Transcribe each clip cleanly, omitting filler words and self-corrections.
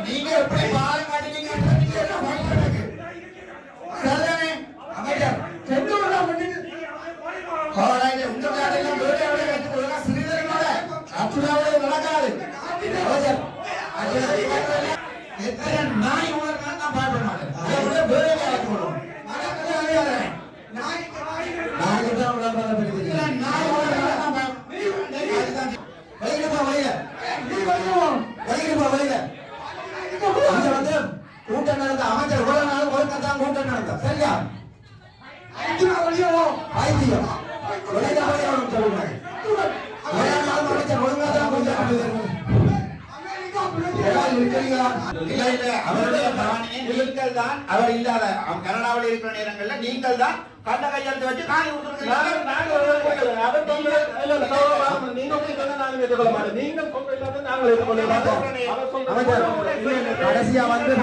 நீங்க எப்படி பால் மாட்டீங்க நாய் உணர்வு நான் பாட மாட்டேன் கூட்டம் நடந்த அமைச்சர் ஒரு நாள் ஒரு கட்டம் கூட்டம் நடந்த சரியா ஐத்தியம் அமைச்சர் ஒழுங்காதான் கூட்டம் அவருடைய நீங்கள் தான் அவர் இல்லாத கனடாவில் இருக்கிற நேரங்கள்ல நீங்கள் தான் கண்ட கையெழுத்து வச்சு காணி கடைசியா வந்து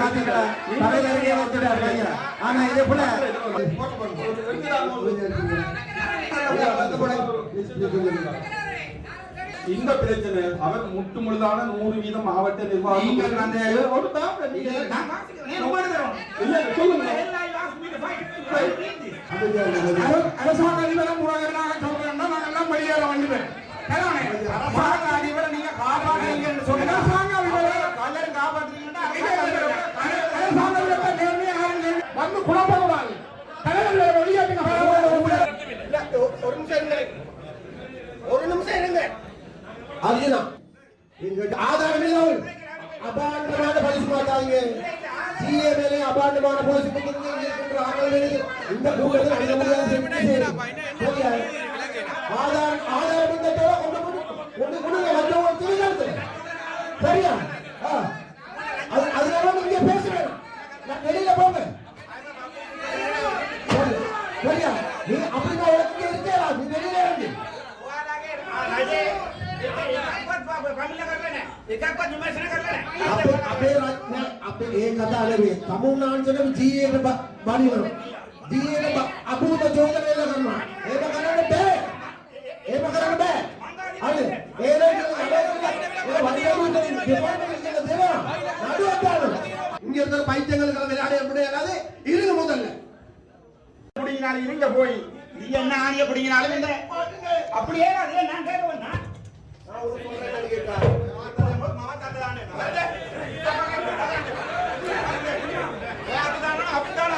ஆனா இதே போல இந்த பிரச்சனை அவர் முட்டு முழுதான 100% மாவட்ட நிர்வாகம் அரசாங்க அதிபரம் நாங்கெல்லாம் வெளியேற வந்துடுவேன் அரசாங்க அதிபரை நீங்க காப்பாற்றுறீங்கன்னு சொல்லுங்க அரசாங்க அதிபரை காப்பாற்றுறீங்கன்னா வந்து குழப்பக்கூடாது ஒரு நிமிஷம் இருங்க அதுதான் ஆதாரம் இல்லாமல் அபாண்டமான பரிசு மாட்டாங்க சிஏ மேலே அபாண்டமான போலீஸ் இந்த கூட்டத்தில் அடைய முடியாது ஆதாரம் சரியா அதனால நீங்க பேசுறேன் நான் வெளியில போங்க சரியா நீ அப்படின்னா இருக்கா நீ வெளியில இருந்து तमिलनाडु जीए बाड़ी जीए अभूत चोदने करना இங்க பைத்தியங்களுக்கு விளையாட முடியாது இருங்க முதல்ல பிடிங்கினாலும் இருங்க போய் நீங்க என்ன ஆணிய பிடிங்கினாலும் இல்லை அப்படியே நான் கேட்க அப்படித்தான